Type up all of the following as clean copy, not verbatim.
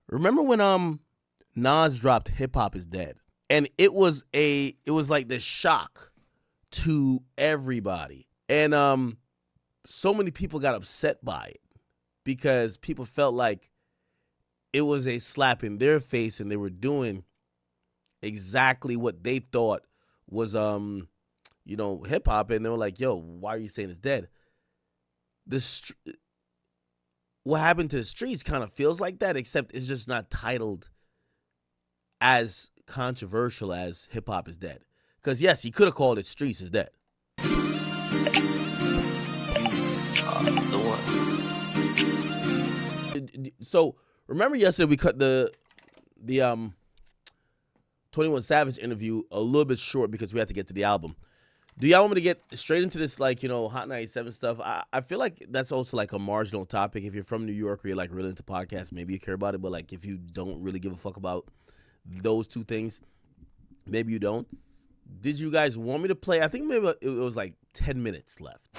Remember when Nas dropped Hip Hop Is Dead? And it was like this shock to everybody. And so many people got upset by it because people felt like it was a slap in their face and they were doing exactly what they thought was hip hop, and they were like, yo, why are you saying it's dead? What happened to the streets kind of feels like that, except it's just not titled as controversial as Hip Hop Is Dead. Because yes, he could have called it Streets Is Dead. So remember yesterday we cut the 21 Savage interview a little bit short because we had to get to the album. Do y'all want me to get straight into this, Hot 97 stuff? I feel like that's also like a marginal topic. If you're from New York or you're like really into podcasts, maybe you care about it. But like if you don't really give a fuck about those two things, maybe you don't. Did you guys want me to play? I think maybe it was like 10 minutes left.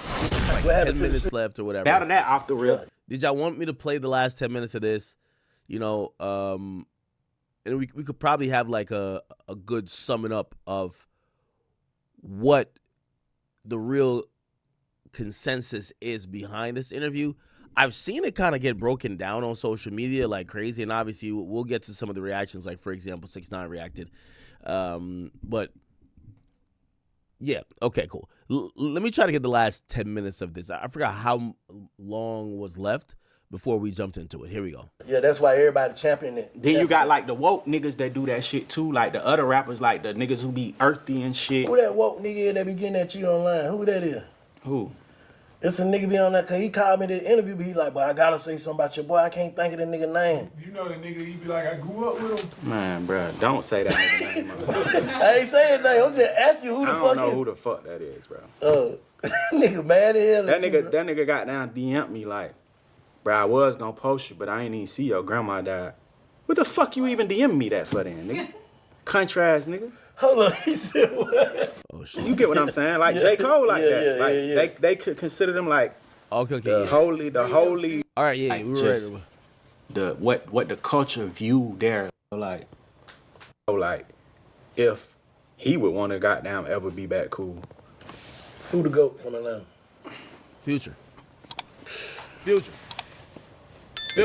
Like 10 minutes left or whatever. Out of that off the rip. Did y'all want me to play the last 10 minutes of this? And we could probably have like a good summing up of what the real consensus is behind this interview. I've seen it kind of get broken down on social media like crazy, and obviously we'll get to some of the reactions, like for example 6ix9ine reacted. But yeah, okay, cool. Let me try to get the last 10 minutes of this. I forgot how long was left before we jumped into it. Here we go. Yeah, that's why everybody championing it. Then you got like the woke niggas that do that shit too, like the other rappers, like the niggas who be earthy and shit. Who that woke nigga is that be getting at you online? Who that is? Who? It's a nigga be on that, cause he called me the interview, but he like, boy, I gotta say something about your boy. I can't think of the nigga name. You know the nigga, he be like, I grew up with him. Man, bro, don't say that nigga name. I ain't saying that. I'm just asking you who the fuck is. I don't know who the fuck that is, bro. Nigga mad as hell. That nigga got down DM'd me like, bro, I was gonna post you, but I ain't even see your grandma died. What the fuck you even DM me that for then, nigga? Country ass nigga. Hold on, he said what? Oh shit. You get what I'm saying? Like J. Cole like that. Like they could consider them like the holy. All right, yeah, like we were just ready. What the culture view there, like if he would want to goddamn ever be back cool. Who the GOAT from Atlanta? Future. The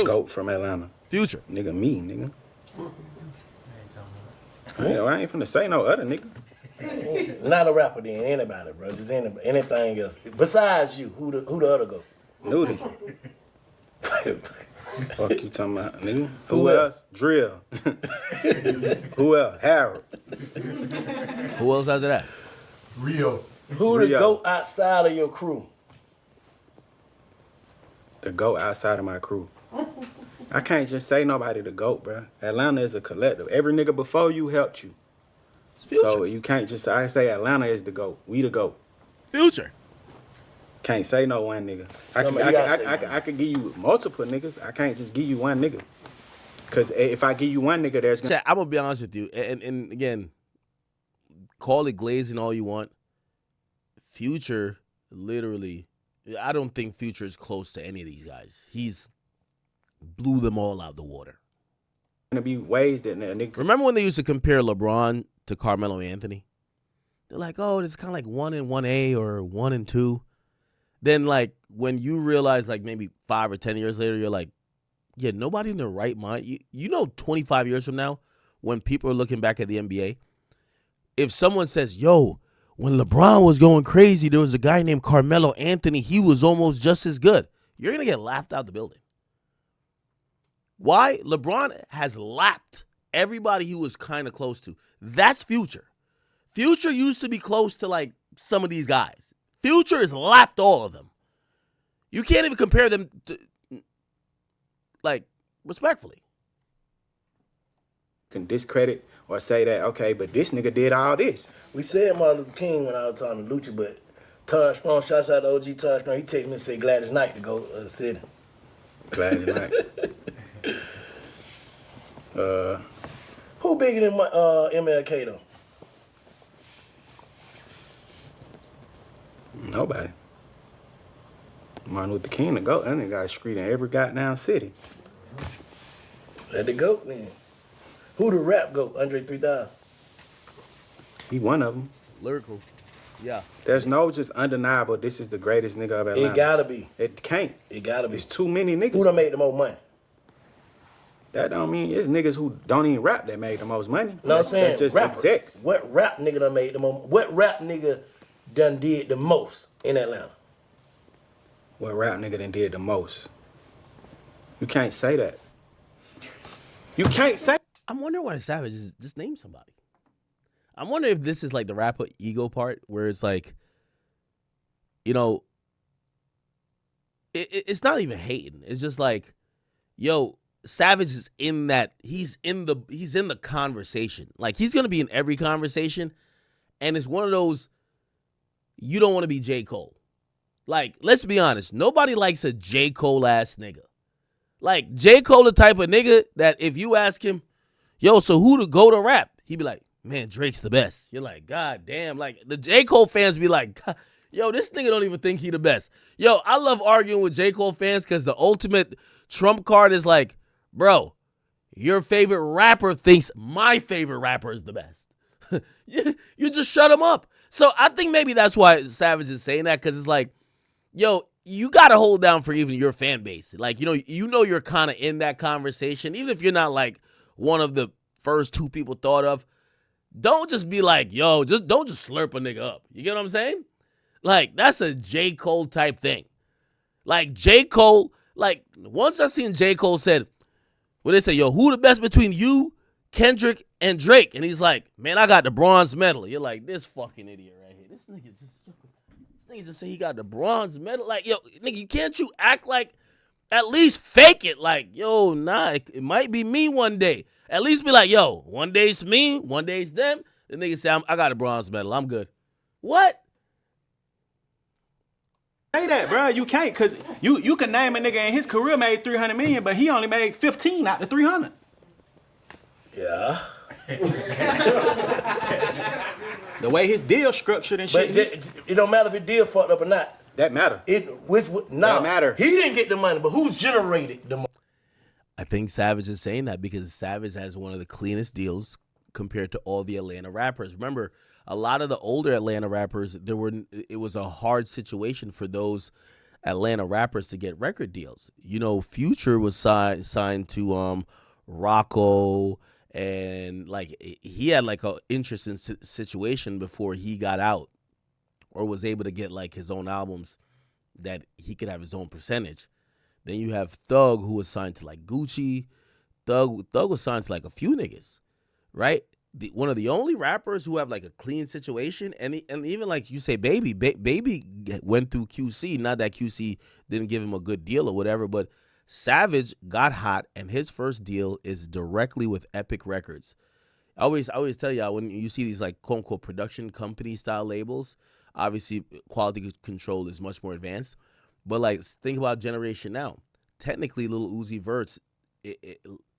GOAT from Atlanta. Future. Nigga, me, nigga. I ain't finna say no other nigga. Not a rapper then, anybody, bro. Just anything else. Besides you, who the other GOAT? Nudie. Fuck you talking about, nigga? Who else? Drill. Who else? Harold. Who else after that? Rio. Who the GOAT outside of your crew? The GOAT outside of my crew. I can't just say nobody the GOAT, bro. Atlanta is a collective. Every nigga before you helped you. So you can't just say Atlanta is the GOAT. We the GOAT. Future. Can't say no one nigga. I could give you multiple niggas. I can't just give you one nigga. Because if I give you one nigga, there's gonna... I'm going to be honest with you. And again, call it glazing all you want. Future, literally, I don't think Future is close to any of these guys. He's blew them all out the water. Gonna be ways that nigga... Remember when they used to compare LeBron to Carmelo Anthony? They're like, oh, it's kind of like 1 and 1A or 1 and 2. Then, like, when you realize, like, maybe 5 or 10 years later, you're like, yeah, nobody in their right mind. You know 25 years from now, when people are looking back at the NBA, if someone says, yo, when LeBron was going crazy, there was a guy named Carmelo Anthony. He was almost just as good. You're going to get laughed out the building. Why? LeBron has lapped everybody he was kind of close to. That's Future. Future used to be close to, like, some of these guys. Future has lapped all of them. You can't even compare them to, like, respectfully. Can discredit or say that, okay, but this nigga did all this. We said Martin Luther King when I was talking to Lucha, but Taj Strong, shouts out to OG Taj Strong, he texted me and said Gladys Knight to go to the city. Gladys Knight. Who bigger than MLK though? Nobody. Martin Luther King, the GOAT, that nigga got a street in every goddamn city. Let it go, then. Who the rap GOAT? Andre 3000. He one of them. Lyrical. Yeah. There's no just undeniable, this is the greatest nigga of Atlanta. It gotta be. It can't. It gotta be. It's too many niggas. Who done made the most money? That don't mean it's niggas who don't even rap that made the most money. No, I'm saying that's just rapper. execs. What rap nigga done made the most? What rap nigga done did the most in Atlanta? What rap nigga done did the most? You can't say that. You can't say. I'm wondering why Savage is just name somebody. I'm wondering if this is like the rapper ego part where it's like, you know, it's not even hating. It's just like, yo, Savage is in that, he's in the conversation. Like, he's going to be in every conversation. And it's one of those, you don't want to be J. Cole. Like, let's be honest. Nobody likes a J. Cole ass nigga. Like, J. Cole the type of nigga that if you ask him, yo, so who to go to rap? He'd be like, man, Drake's the best. You're like, God damn. Like, the J. Cole fans be like, yo, this nigga don't even think he the best. Yo, I love arguing with J. Cole fans because the ultimate trump card is like, bro, your favorite rapper thinks my favorite rapper is the best. You just shut him up. So I think maybe that's why Savage is saying that, because it's like, yo, you got to hold down for even your fan base. Like, you know you're kind of in that conversation, even if you're not like one of the first two people thought of. Don't just be like, yo, don't just slurp a nigga up. You get what I'm saying? Like, that's a J. Cole type thing. Like, J. Cole, like, once I seen J. Cole said, when they say, yo, who the best between you, Kendrick, and Drake? And he's like, man, I got the bronze medal. You're like, this fucking idiot right here. This nigga just say he got the bronze medal. Like, yo, nigga, can't you act like, at least fake it? Like, yo, nah, it might be me one day. At least be like, yo, one day it's me, one day it's them. The nigga say, I got a bronze medal. I'm good. What? Say that, bro. You can't, because you can name a nigga in his career made 300 million, but he only made 15 out of 300. Yeah. The way his deal structured and shit. But it don't matter if it deal fucked up or not. That matter. That matter. He didn't get the money, but who generated the money? I think Savage is saying that because Savage has one of the cleanest deals compared to all the Atlanta rappers. Remember, a lot of the older Atlanta rappers, it was a hard situation for those Atlanta rappers to get record deals. You know, Future was signed to Rocco, and like he had like a interesting situation before he got out or was able to get like his own albums that he could have his own percentage. Then you have Thug, who was signed to like Gucci. Thug was signed to like a few niggas, right? One of the only rappers who have like a clean situation, and even like you say, Baby went through QC. Not that QC didn't give him a good deal or whatever, but Savage got hot, and his first deal is directly with Epic Records. I always tell y'all, when you see these like quote unquote production company style labels, obviously quality control is much more advanced. But like, think about Generation Now. Technically, Lil Uzi Vert's,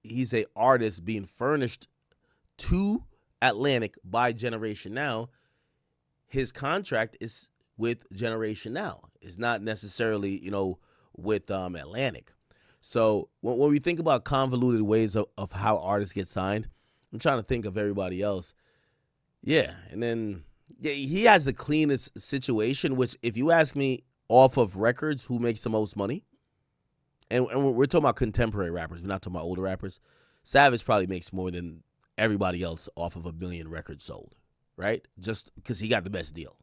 he's a artist being furnished to Atlantic by Generation Now. His contract is with Generation Now. It's not necessarily, with Atlantic. So when we think about convoluted ways of how artists get signed, I'm trying to think of everybody else. Yeah, and then he has the cleanest situation, which if you ask me off of records, who makes the most money? And we're talking about contemporary rappers. We're not talking about older rappers. Savage probably makes more than everybody else off of 1 million records sold, right? Just because he got the best deal.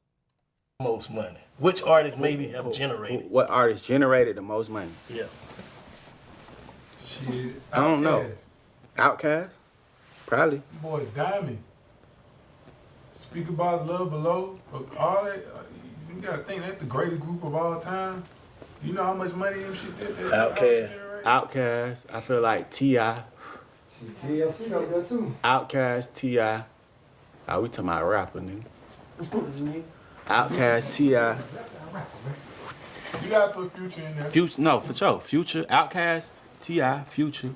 Most money. Which artists maybe have generated? What artist generated the most money? Yeah. Shit. I don't know. Outkast? Probably. Boy, Diamond. Speak About Love Below. All that. You gotta think that's the greatest group of all time. You know how much money them shit did? Outkast. I feel like T.I. TLC up there too. Outkast, T.I. Oh, we talking about rapper, nigga. Outkast, T.I. You gotta put Future in there. Future, no, for sure. Future, Outkast, T.I., Future,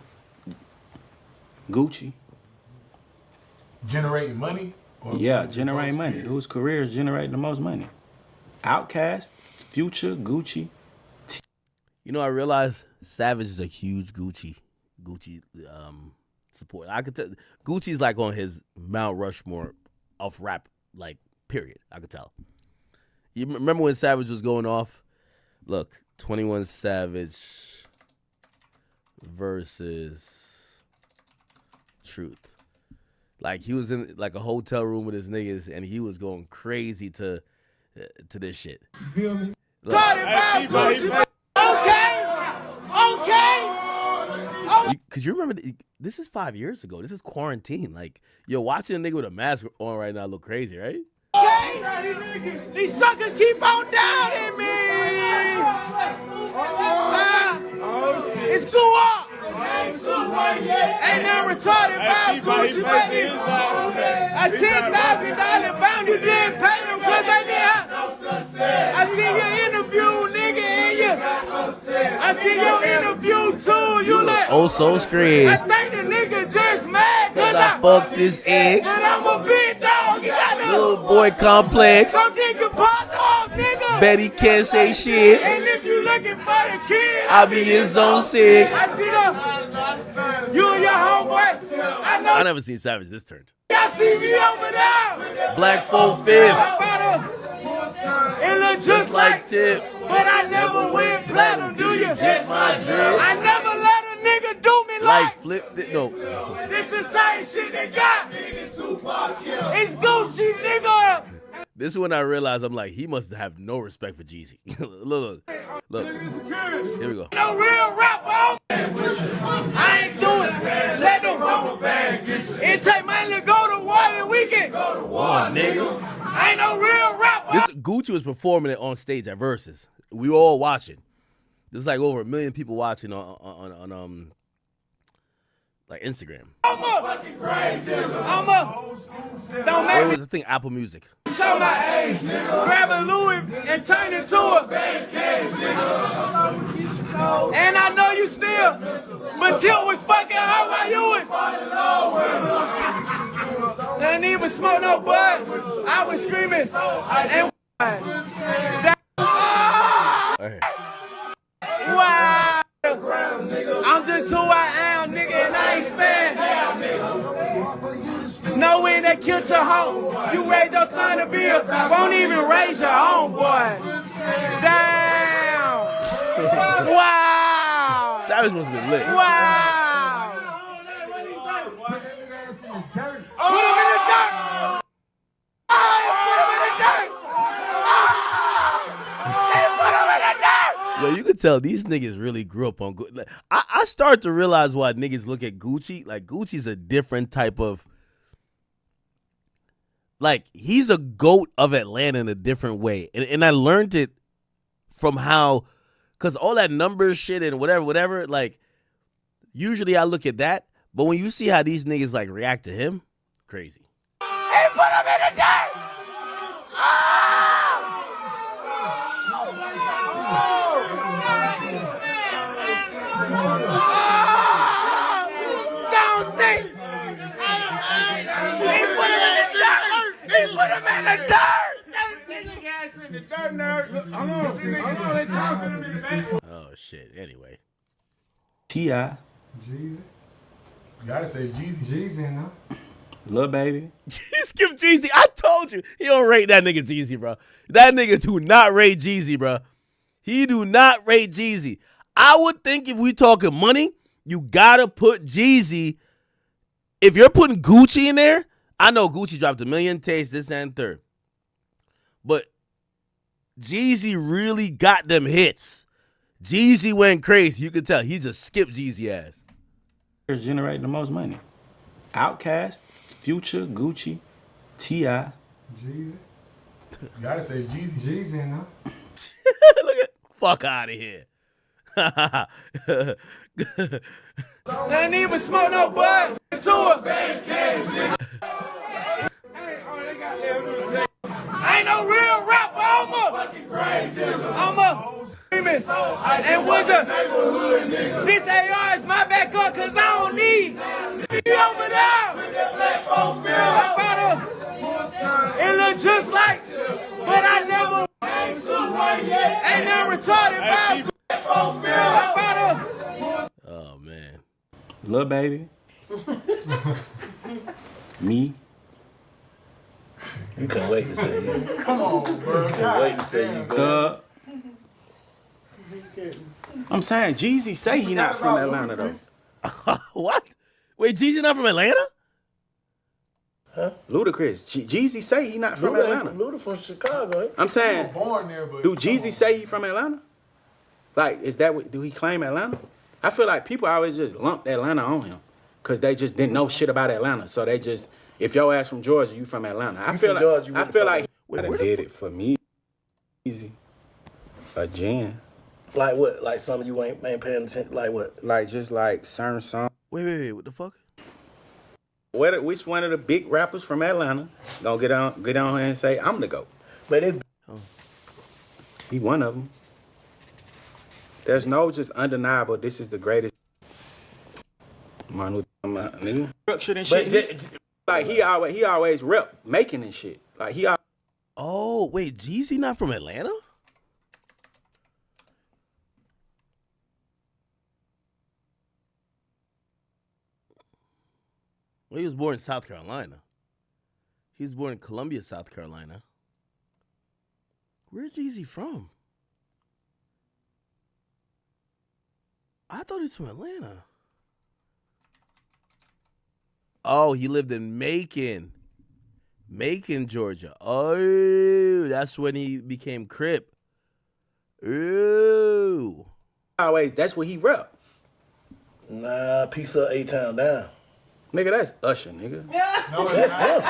Gucci. Generating money? Yeah, generating money. Whose careers generate the most money? Outkast, Future, Gucci. I realize Savage is a huge Gucci Gucci support. I could tell Gucci's like on his Mount Rushmore of rap, like, period. I could tell. You remember when Savage was going off? Look, 21 Savage versus Truth. Like, he was in like a hotel room with his niggas, and he was going crazy to this shit. You feel me? Because you remember, this is 5 years ago. This is quarantine. Like, you're watching a nigga with a mask on right now look crazy, right? These suckers keep on doubting me. It's cool up. Ain't no retarded about Gucci, baby. A $10,000 bound, you didn't pay them because they didn't. I see your interview, nigga, and you. I see your interview too. You look oh so screams. I think the nigga just mad because I fucked his ex. And I'm a big dog. You got a little boy complex. Come get your partner off, nigga. Betty can't say shit. And if you looking for the kid, I'll be in zone 6. I see them. You and your homeboy. I never seen Savage this turned. Y'all see me over there. Black 4/5. It look just like Tip. But I never went platinum, do you? Get my drip. I never let a nigga do me like flipped it. No. This is the same shit they got. It's Gucci, nigga. This is when I realized I'm like, he must have no respect for Jeezy. look. Here we go. No real rapper. I ain't doing it. Let them. It take money to go to war and we can go to war, nigga. I ain't no real rapper. This Gucci was performing it on stage at Versus. We were all watching. There's like over 1 million people watching on like Instagram. I'm a. Don't Or it make was the thing Apple Music. show my age, nigga. Grab a Louis and turn it to a bad cage, nigga. And I know you still, but Tilt was fucking her while you was. Didn't even smoke no bud. I was screaming and Hey. wow. I'm just who I am, nigga, and I ain't sparing. No way that killed your home. You raised your son to be won't even raise your own boy. Damn. Wow. Savage must have been lit. Wow. Put him in the dirt. Put him in the dirt. Put him in the dirt. Yo, you could tell these niggas really grew up on Gucci. Like, I start to realize why niggas look at Gucci. Like, Gucci's a different type of, like, he's a GOAT of Atlanta in a different way. And I learned it from how, because all that numbers shit and whatever, like, usually I look at that. But when you see how these niggas, like, react to him, crazy. Hey, put him in the dirt. Don't think. He put him in the dirt. He put him in the dirt. Oh, shit. Anyway. T.I. Jeezy. You gotta say Jeezy. Jeezy, no? Lil Baby. Skip Jeezy. I told you. He don't rate that nigga Jeezy, bro. That nigga do not rate Jeezy, bro. He do not rate Jeezy. I would think if we talking money, you gotta put Jeezy. If you're putting Gucci in there, I know Gucci dropped 1 million tapes, this and third. But Jeezy really got them hits. Jeezy went crazy. You could tell. He just skipped Jeezy ass. Generating the most money. Outkast, Future, Gucci, T.I. Jeezy. You gotta say Jeezy. Jeezy, no? Look at fuck out of here. Didn't even smoke no bud to a bad cage, nigga. Ain't no real rapper. I'm a screaming and was a. This AR is my backup cause I don't need you over there. I found her. It look just like, but I never ain't no retarded about. I found her. Oh man. Baby. Me. You can't wait to say you. Come on, bro. Can't wait to say you. Thug. I'm saying Jeezy say he not from Atlanta though. What? Wait, Jeezy not from Atlanta? Ludacris. Jeezy say he not from Atlanta. Luda from Chicago. Eh? I'm saying, Born there, but do Jeezy say he from Atlanta? Like, is that what? Do he claim Atlanta? I feel like people always just lumped Atlanta on him because they just didn't know shit about Atlanta. So they just, if your ass from Georgia, you from Atlanta. I feel like Wait, I where did it for me. Easy. A Jan. Like what? Like some of you ain't paying attention. Like what? Like just like certain song. Wait, what the fuck? Which one of the big rappers from Atlanta gonna get on here and say I'm the GOAT? But it's He one of them. There's no just undeniable. This is the greatest. Martin Luther King, nigga. Structured and shit. Like he always rep making and shit. Like he. Oh, wait, Jeezy not from Atlanta? Well, he was born in South Carolina. He was born in Columbia, South Carolina. Where's Jeezy from? I thought he's from Atlanta. Oh, he lived in Macon, Georgia. Oh, that's when he became Crip. Ooh. Always, that's what he rep. nah, piece of A-Town down. Nigga, that's Usher, nigga. no, it's not.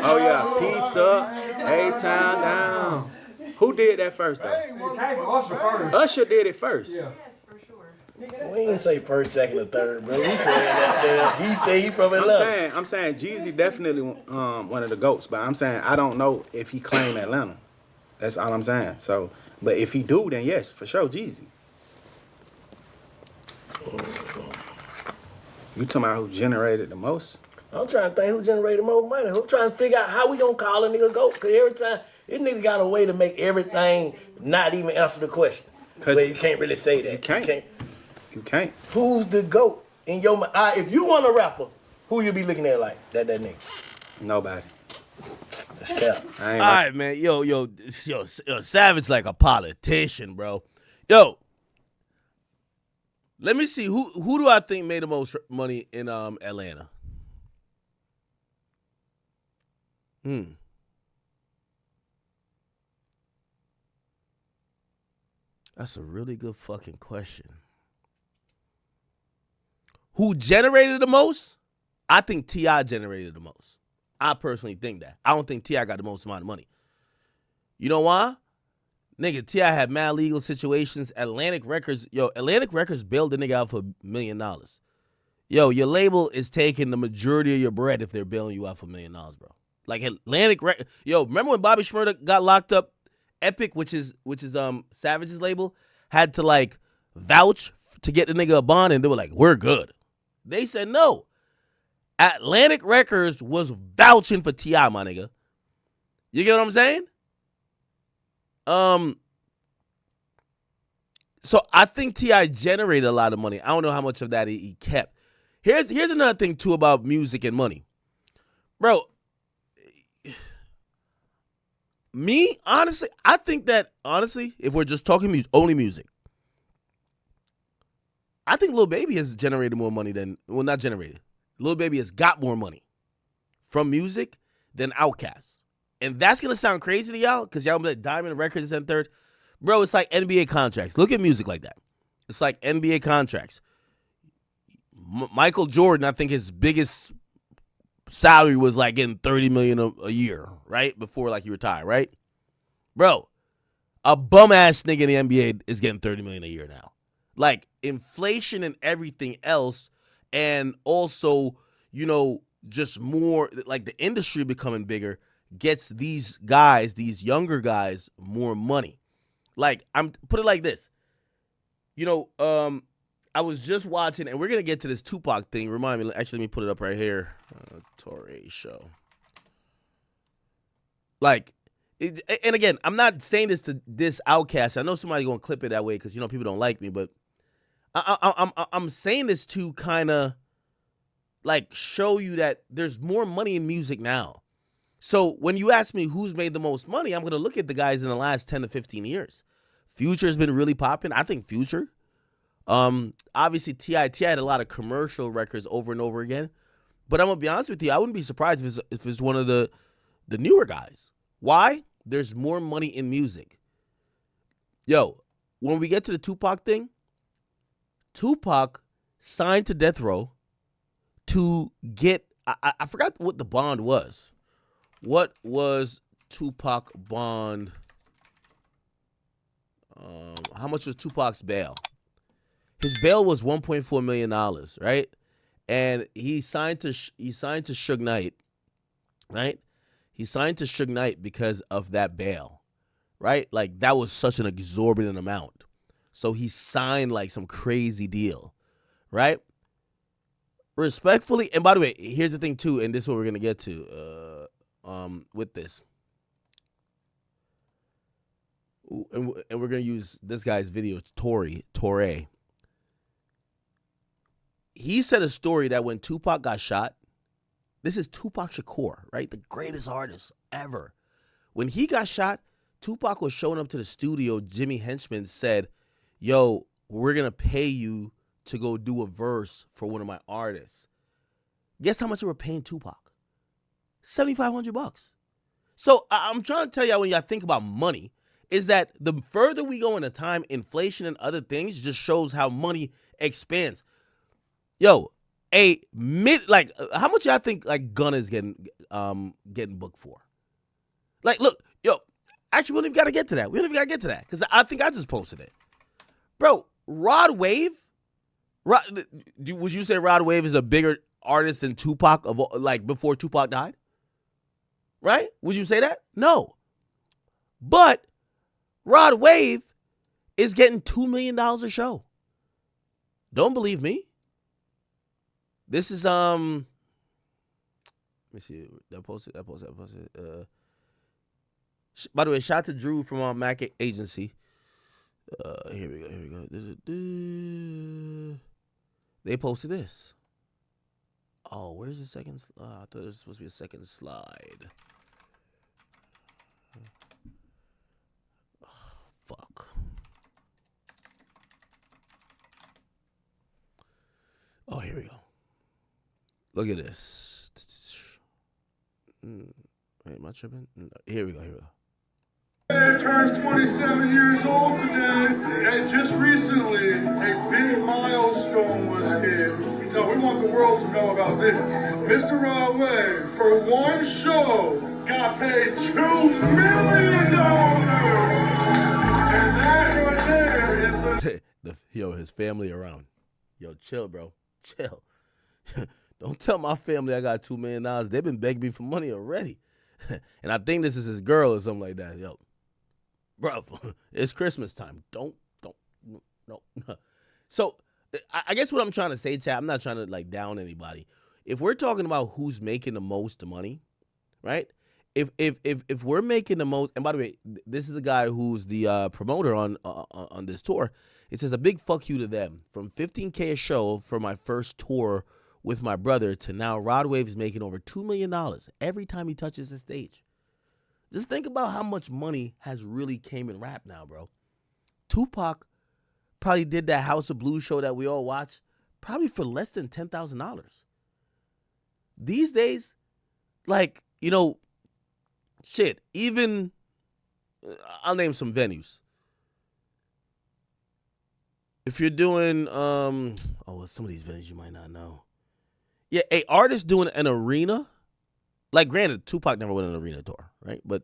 Oh yeah, peace up, A-Town down. Who did that first though? It came from Usher first. Usher did it first. Yeah. Yes, for sure. We ain't say first, second, or third, bro. He said that. He said he from Atlanta. I'm saying Jeezy definitely one of the GOATs, but I'm saying I don't know if he claimed Atlanta. That's all I'm saying. So, but if he do, then yes, for sure, Jeezy. You talking about who generated the most? I'm trying to think who generated more money. I'm trying to figure out how we gonna call a nigga GOAT. Because every time, this nigga got a way to make everything not even answer the question. But you can't really say that. You can't. Who's the GOAT in your mind? If you want a rapper, who you be looking at like that nigga? Nobody. That's cap. I ain't All right, man. Yo, Savage like a politician, bro. Yo, let me see. Who do I think made the most money in Atlanta? That's a really good fucking question. Who generated the most? I think T.I. generated the most. I personally think that. I don't think T.I. got the most amount of money. You know why? Nigga, T.I. had mad legal situations. Atlantic Records bailed the nigga out for $1 million. Yo, your label is taking the majority of your bread if they're bailing you out for $1 million, bro. Like Atlantic Records. Yo, remember when Bobby Shmurda got locked up? Epic, which is Savage's label, had to like vouch to get the nigga a bond, and they were like, we're good. They said no. Atlantic Records was vouching for T.I., my nigga. You get what I'm saying? So I think T.I. generated a lot of money. I don't know how much of that he kept. Here's another thing too about music and money. Bro, me, honestly, I think that, if we're just talking only music, I think Lil Baby has generated more money than, well, not generated. Lil Baby has got more money from music than Outkast. And that's going to sound crazy to y'all because y'all be like Diamond Records and third. Bro, it's like NBA contracts. Look at music like that. It's like NBA contracts. Michael Jordan, I think his biggest salary was like getting $30 million a year, right? Before like he retired, right? Bro, a bum ass nigga in the NBA is getting $30 million a year now. Like inflation and everything else, and also, you know, just more like the industry becoming bigger gets these guys, these younger guys, more money. Like, I'm put it like this. You know, I was just watching, and we're gonna get to this Tupac thing. Remind me, actually, let me put it up right here. Torre show. Like, and again, I'm not saying this to diss Outkast. I know somebody's gonna clip it that way because you know people don't like me, but I'm saying this to kind of like show you that there's more money in music now. So when you ask me who's made the most money, I'm gonna look at the guys in the last 10 to 15 years. Future has been really popping. I think Future. Obviously T.I. had a lot of commercial records over and over again. But I'm gonna be honest with you, I wouldn't be surprised if it's one of the newer guys. Why? There's more money in music. Yo, when we get to the Tupac thing, Tupac signed to Death Row to get, I forgot what the bond was. What was Tupac bond? How much was Tupac's bail? His bail was $1.4 million, right? And he signed to Suge Knight, right? He signed to Suge Knight because of that bail, right? Like, that was such an exorbitant amount. So he signed, like, some crazy deal, right? Respectfully, and by the way, here's the thing, too, and this is what we're going to get to with this. And we're going to use this guy's video, Torre. He said a story that when Tupac got shot, this is Tupac Shakur, right? The greatest artist ever. When he got shot, Tupac was showing up to the studio. Jimmy Henchman said, yo, we're going to pay you to go do a verse for one of my artists. Guess how much they were paying Tupac? $7,500. So I'm trying to tell y'all, when y'all think about money, is that the further we go into time, inflation and other things just shows how money expands. Yo, how much y'all think like Gunna's getting booked for? Like, look, yo, actually, we don't even got to get to that. We don't even got to get to that because I think I just posted it, bro. Rod Wave, would you say Rod Wave is a bigger artist than Tupac like before Tupac died? Right? Would you say that? No, but Rod Wave is getting $2 million a show. Don't believe me? This is let me see. I posted. By the way, shout out to Drew from our Mac agency. Here we go. They posted this. Oh, where's the second? I thought there was supposed to be a second slide. Oh, fuck. Oh, here we go. Look at this. Wait, am I tripping? Here we go. It turns 27 years old today, and just recently, a big milestone was hit. Now, we want the world to know about this. Mr. Rod Wave, for one show, got paid $2 million! And that right there is the... Yo, his family around. Yo, chill, bro. Chill. Don't tell my family I got $2 million. They've been begging me for money already. And I think this is his girl or something like that. Yo, bro, it's Christmas time. Don't. No. So I guess what I'm trying to say, chat, I'm not trying to like down anybody. If we're talking about who's making the most money, right? If we're making the most, and by the way, this is the guy who's the promoter on this tour. It says a big fuck you to them. From $15K a show for my first tour with my brother to now Rod Wave is making over $2 million every time he touches the stage. Just think about how much money has really came in rap now, bro. Tupac probably did that House of Blues show that we all watch probably for less than $10,000. These days, like, you know, shit, even, I'll name some venues. If you're doing, some of these venues you might not know. Yeah, a artist doing an arena, like granted, Tupac never went on an arena tour, right? But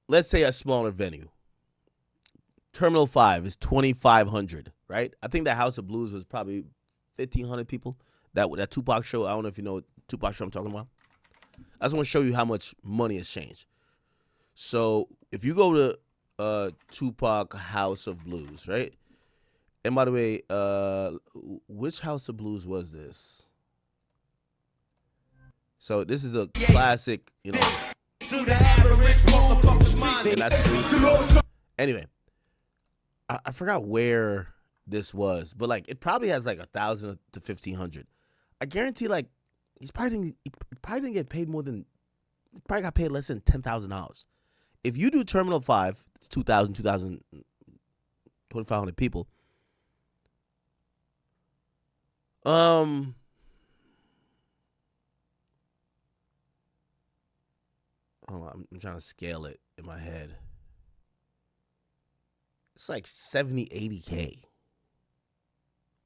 let's say a smaller venue. Terminal 5 is 2,500, right? I think the House of Blues was probably 1,500 people. That Tupac show, I don't know if you know what Tupac show I'm talking about. I just want to show you how much money has changed. So if you go to Tupac House of Blues, right? And by the way, which House of Blues was this? So this is a classic, you know. And that's anyway. I forgot where this was, but like it probably has like 1,000 to 1,500. I guarantee like he probably didn't get paid more than, he probably got paid less than $10,000. If you do Terminal 5, it's 2,000, 2,500 people. Hold on, I'm trying to scale it in my head. It's like 70, 80K.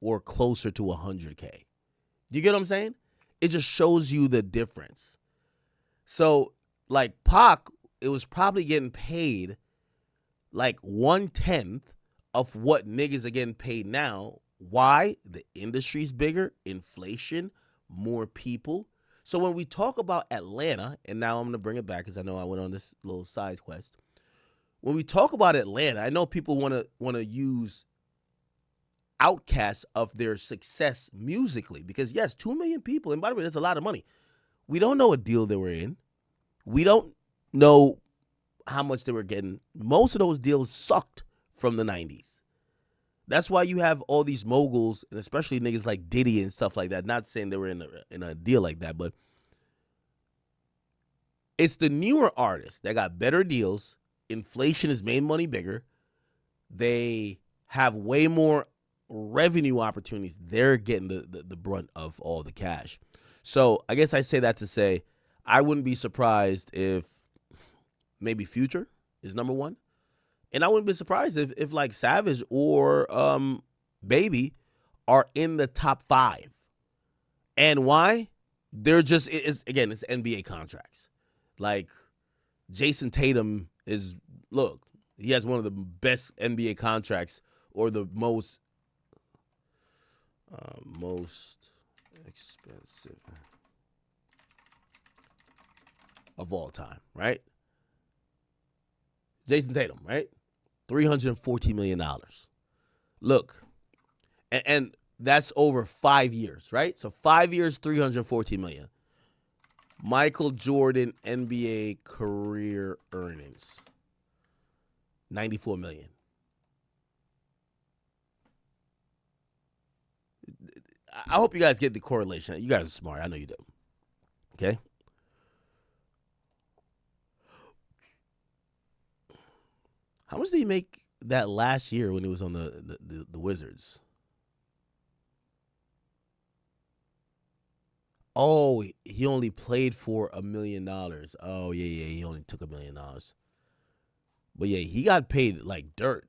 Or closer to 100K. Do you get what I'm saying? It just shows you the difference. So, like Pac, it was probably getting paid like 1/10 of what niggas are getting paid now. Why? The industry's bigger, inflation, more people. So when we talk about Atlanta, and now I'm going to bring it back because I know I went on this little side quest. When we talk about Atlanta, I know people want to use outcasts of their success musically because, yes, 2 million people, and by the way, that's a lot of money. We don't know what deal they were in. We don't know how much they were getting. Most of those deals sucked from the 90s. That's why you have all these moguls, and especially niggas like Diddy and stuff like that. Not saying they were in a deal like that, but it's the newer artists that got better deals. Inflation has made money bigger. They have way more revenue opportunities. They're getting the brunt of all the cash. So I guess I say that to say I wouldn't be surprised if maybe Future is number one. And I wouldn't be surprised if like Savage or Baby are in the top 5. And why? They're just, it's NBA contracts. Like Jason Tatum he has one of the best NBA contracts or the most expensive of all time, right? Jason Tatum, right? $314 million. Look, and that's over 5 years, right? So 5 years, $314 million. Michael Jordan NBA career earnings, $94 million. I hope you guys get the correlation. You guys are smart. I know you do. Okay? How much did he make that last year when he was on the Wizards? Oh, he only played for $1 million. Oh, yeah, he only took $1 million. But yeah, he got paid like dirt.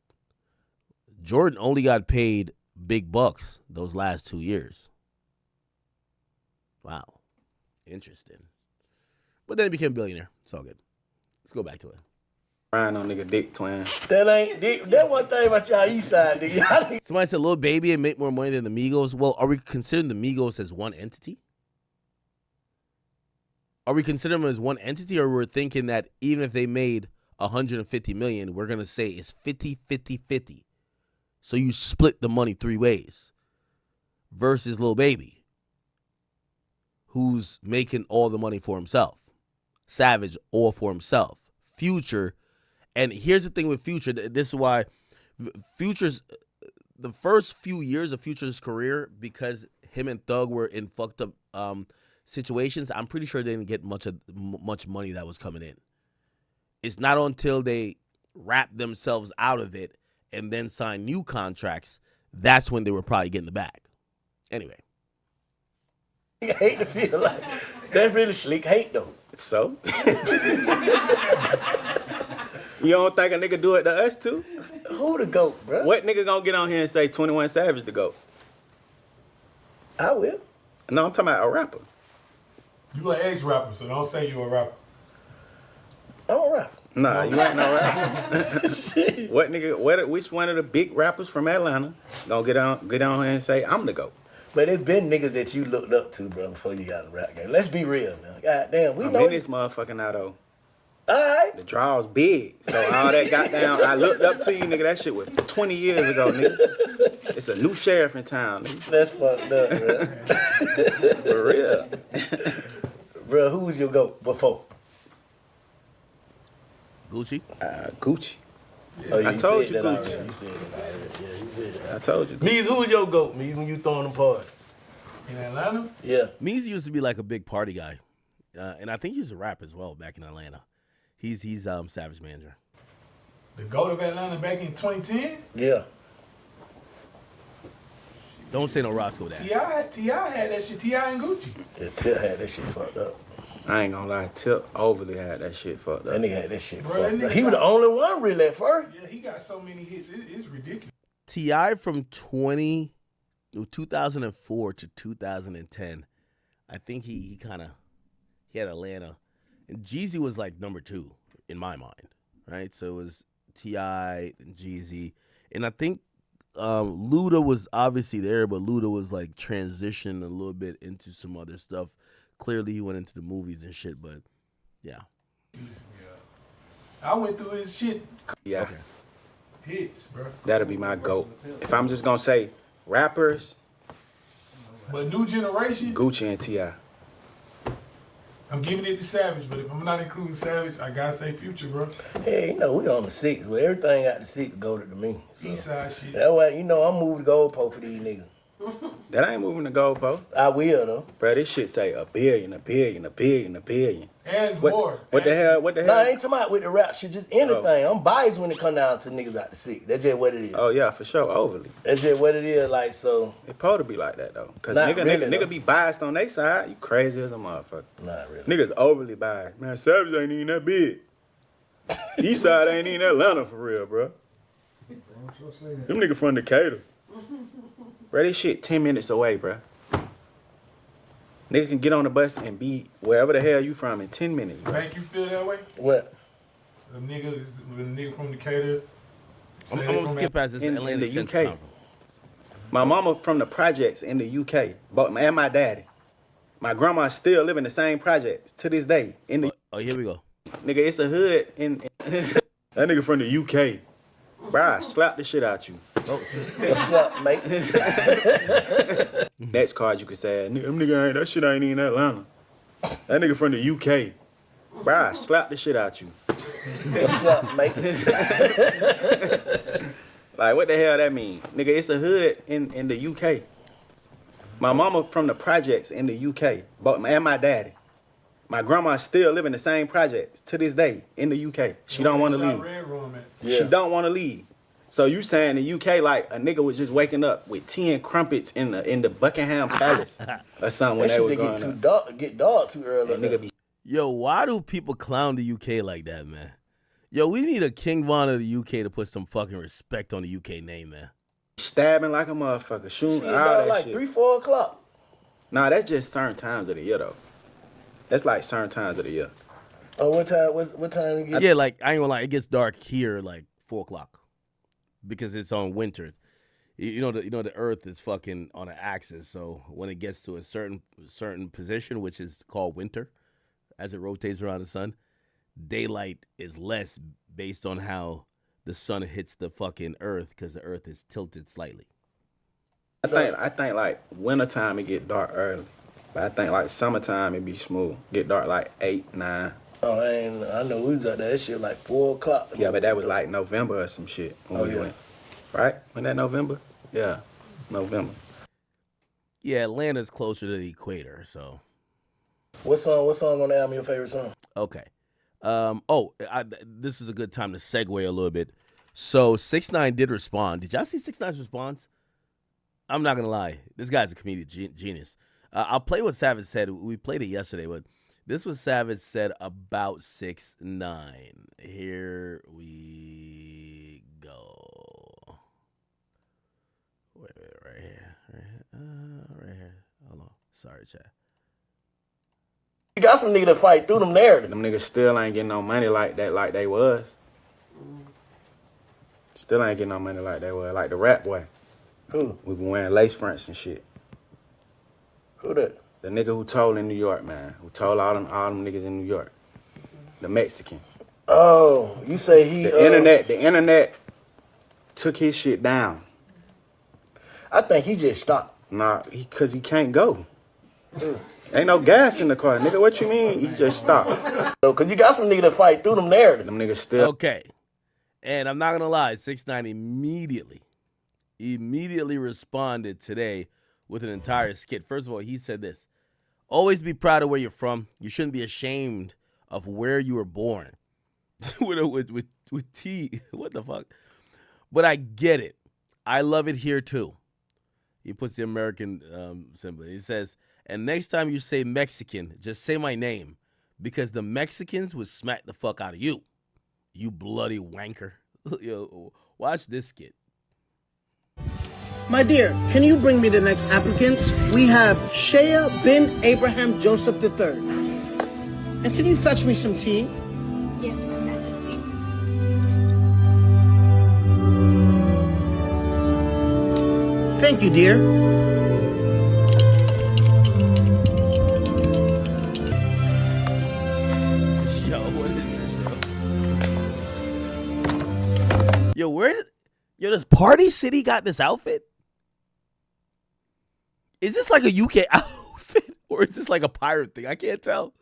Jordan only got paid big bucks those last 2 years. Wow. Interesting. But then he became a billionaire. It's all good. Let's go back to it. Ryan on nigga dick twin. That one thing about y'all east side, nigga. Somebody said Lil Baby and make more money than the Migos. Well, are we considering the Migos as one entity? Are we considering them as one entity, or we're thinking that even if they made $150 million, we're going to say it's 50-50-50. So you split the money 3 ways versus Lil Baby, who's making all the money for himself. Savage, all for himself. Future, and here's the thing with Future. This is why Future's, the first few years of Future's career, because him and Thug were in fucked up situations, I'm pretty sure they didn't get much money that was coming in. It's not until they wrap themselves out of it and then sign new contracts, that's when they were probably getting the bag. Anyway. I hate to feel like that's really sleek hate though. So? You don't think a nigga do it to us too? Who the GOAT, bro? What nigga gonna get on here and say 21 Savage the GOAT? I will. No, I'm talking about a rapper. You an ex-rapper, so don't say you a rapper. I'm a rapper. Nah, you ain't no rapper. What nigga? Which one of the big rappers from Atlanta gonna get on here and say I'm the GOAT? But it's been niggas that you looked up to, bro, before you got a rap game. Let's be real now. God damn, we I'm know in this motherfucker now though. All right. The draw's big, so all that goddamn I looked up to you, nigga. That shit was 20 years ago, nigga. It's a new sheriff in town, nigga. That's fucked up, bro. For real. Bro, who was your GOAT before? Gucci? Gucci. Oh, yeah, I told you, that Gucci. already. You said that already. Yeah, you said that. I told you. Mees, who was your GOAT, Mees, when you throwing them party? In Atlanta? Yeah. Mees used to be like a big party guy, and I think he used to rap as well back in Atlanta. He's Savage manager. The GOAT of Atlanta back in 2010? Yeah. Don't say no Roscoe that. T.I. had that shit. T.I. and Gucci. Yeah, Tip had that shit fucked up. I ain't gonna lie, Tip overly had that shit fucked up. That nigga had that shit Bro, fucked that up. nigga He was the only one really at first. Yeah, he got so many hits. It's ridiculous. T.I. from 2004 to 2010, I think he had Atlanta, and Jeezy was like number 2 in my mind, right? So it was T.I. and Jeezy, and I think Luda was obviously there, but Luda was like transitioning a little bit into some other stuff. Clearly, he went into the movies and shit, but yeah. I went through his shit. Yeah, Okay. Hits, bro. that'll be my GOAT. If I'm just gonna say rappers, But new generation, Gucci and T.I. I'm giving it to Savage. But if I'm not including Savage, I gotta say Future, bro. Hey, you know, we on the 6, but everything got the 6 GOAT to me. So. Eastside shit. That's why, you know, I'm moving the goalpost for these niggas. That ain't moving the goalpost. I will, though. Bro, this shit say a billion, a billion, a billion, a billion. And it's more. What the hell? What the Nah, I hell? ain't talking about with the rap shit, just anything. I'm biased when it come down to niggas out the 6. That's just what it is. Oh yeah, for sure, overly. That's just what it is, like, so. It supposed to be like that though, cause Not nigga, really, nigga though. be biased on their side. You crazy as a motherfucker. Not really. Niggas overly biased. Man, Savage ain't even that big. East side ain't even Atlanta for real, bro. Them niggas from Decatur. Bro, this shit 10 minutes away, bro. Nigga can get on the bus and be wherever the hell you from in 10 minutes, bro. Make you feel that way? What? The nigga from Decatur. I'm gonna skip past this in Atlanta the Sense UK. convo. My mama from the projects in the UK, and my daddy. My grandma still live in the same projects to this day. In the Oh, here we go. nigga, it's a hood in that nigga from the UK. Bro, I slap the shit out you. What's up, mate? Next card you could say, that shit ain't even Atlanta. That nigga from the UK. Bro, I slap the shit out you. What's up, mate? Like, what the hell that mean? Nigga, it's a hood in the UK. My mama from the projects in the UK, and my daddy. My grandma still live in the same projects to this day in the UK. She don't want to leave. Red Room at. Yeah. She don't want to leave. So you saying the UK like a nigga was just waking up with tea and crumpets in the Buckingham Palace or something when That they shit was just going get dark too early. That nigga be Yo, why do people clown the UK like that, man? Yo, we need a King Von of the UK to put some fucking respect on the UK name, man. stabbing like a motherfucker, shooting Shit, all dog, that like shit. 3, 4 o'clock. Nah, that's just certain times of the year though. That's like certain times of the year. Oh, what time? What time it get? Yeah, like I ain't gonna lie, it gets dark here like 4 o'clock because it's on winter. You know the Earth is fucking on an axis, so when it gets to a certain position, which is called winter, as it rotates around the sun, daylight is less based on how the sun hits the fucking Earth because the Earth is tilted slightly. I think like wintertime it get dark early, but I think like summertime it be smooth. Get dark like 8, 9. Oh, I know we was out there. That shit like 4 o'clock. Yeah, but that was like November or some shit when we went. Right? When that November? Yeah, November. Yeah, Atlanta's closer to the equator, so. What song on the album your favorite song? Okay. This is a good time to segue a little bit. So 6ix9ine did respond. Did y'all see 6ix9ine's response? I'm not gonna lie, this guy's a comedic genius. I'll play what Savage said. We played it yesterday, but this was Savage said about 6ix9ine. Here we go. Wait, right here, right here. Hold on. Sorry, chat. You got some nigga to fight through them narratives. Them niggas still ain't getting no money like that, like they was. Still ain't getting no money like they was, like the rap boy. Who? We been wearing lace fronts and shit. Who that? The nigga who told in New York, man. Who told all them niggas in New York. The Mexican. Oh, you say he... The internet took his shit down. I think he just stopped. Nah, cause he can't go. Ain't no gas in the car, nigga. What you mean? He just stopped. So, cause you got some nigga to fight through them narratives. Them niggas still. Okay. And I'm not gonna lie, 6ix9ine immediately responded today with an entire skit. First of all, he said this: always be proud of where you're from. You shouldn't be ashamed of where you were born. with T, what the fuck? But I get it. I love it here too. He puts the American symbol. He says, and next time you say Mexican, just say my name, because the Mexicans would smack the fuck out of you, you bloody wanker. Yo, watch this skit. My dear, can you bring me the next applicants? We have Shea bin Abraham Joseph III. And can you fetch me some tea? Yes, Your Majesty. Thank you, dear. Yo, what is this, bro? Yo, does Party City got this outfit? Is this like a UK outfit? Or is this like a pirate thing? I can't tell.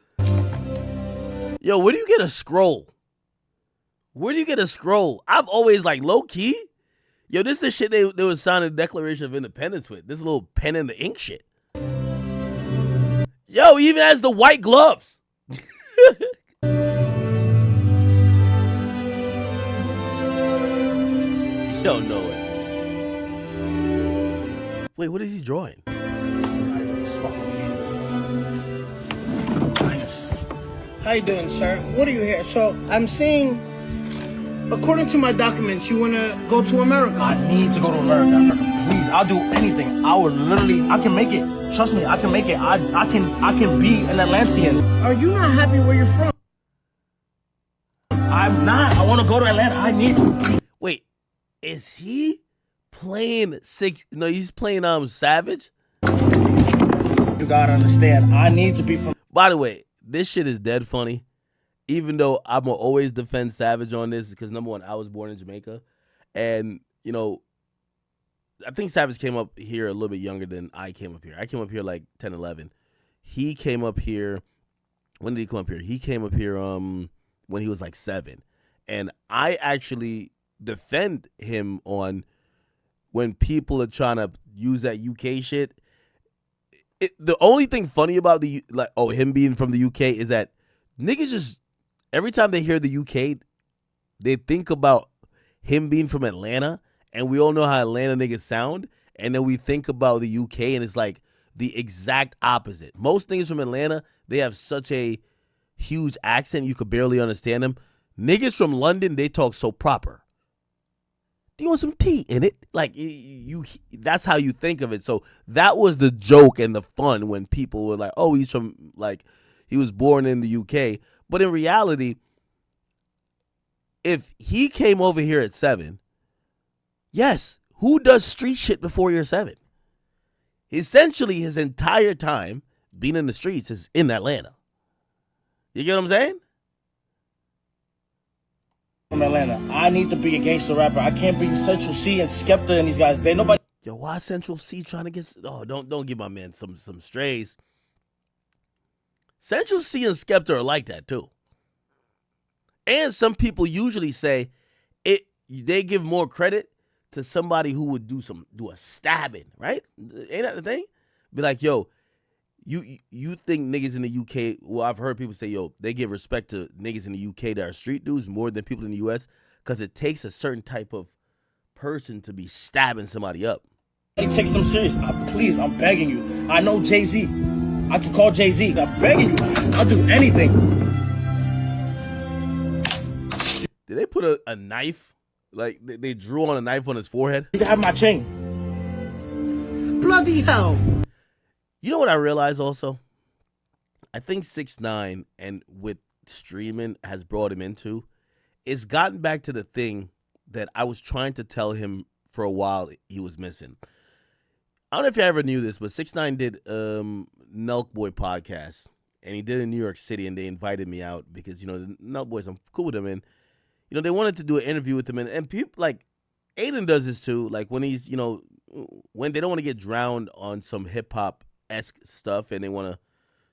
Yo, where do you get a scroll? Where do you get a scroll? I've always, like, low-key. Yo, this is the shit they was signing the Declaration of Independence with. This little pen in the ink shit. Yo, he even has the white gloves. Yo, no way. Wait, what is he drawing? How you doing, sir? What are you here? So, I'm seeing, according to my documents, you want to go to America. I need to go to America. Please, I'll do anything. I can make it. Trust me, I can make it. I can be an Atlantean. Are you not happy where you're from? I'm not. I want to go to Atlanta. I need to. Wait, is he playing No, he's playing Savage? You gotta understand, I need to be from. By the way, this shit is dead funny. Even though I'm gonna always defend Savage on this, because number one, I was born in Jamaica. And, you know, I think Savage came up here a little bit younger than I came up here. I came up here like 10, 11. He came up here. When did he come up here? He came up here when he was like 7. And I actually defend him on when people are trying to use that UK shit. The only thing funny about him being from the UK is that niggas just, every time they hear the UK, they think about him being from Atlanta, and we all know how Atlanta niggas sound, and then we think about the UK, and it's like the exact opposite. Most niggas from Atlanta, they have such a huge accent, you could barely understand them. Niggas from London, they talk so proper. Do you want some tea in it? Like, you that's how you think of it. So that was the joke and the fun when people were like, oh, he's from, like, he was born in the UK. But in reality, if he came over here at 7, yes, who does street shit before you're 7? Essentially, his entire time being in the streets is in Atlanta. You get what I'm saying? From Atlanta. I need to be a gangster rapper. I can't be Central C and Skepta and these guys. They nobody. Yo, why Central C trying to get? Oh, don't give my man some strays. Central C and Skepta are like that too. And some people usually say it. They give more credit to somebody who would do a stabbing, right? Ain't that the thing? Be like, yo, you think niggas in the UK, well, I've heard people say, yo, they give respect to niggas in the UK that are street dudes more than people in the US, because it takes a certain type of person to be stabbing somebody up. He takes them serious. Please, I'm begging you. I know Jay-Z. I can call Jay-Z. I'm begging you. I'll do anything. Did they put a knife? Like, they drew on a knife on his forehead? You can have my chain. Bloody hell. You know what I realized also? I think 6ix9ine, and with streaming has brought him into, it's gotten back to the thing that I was trying to tell him for a while he was missing. I don't know if you ever knew this, but 6ix9ine did Nelk Boy podcast, and he did it in New York City, and they invited me out because, you know, the Nelk Boys, I'm cool with them, and, you know, they wanted to do an interview with him, and people, like, Aiden does this too, like, when he's, you know, when they don't want to get drowned on some hip-hop esque stuff and they want to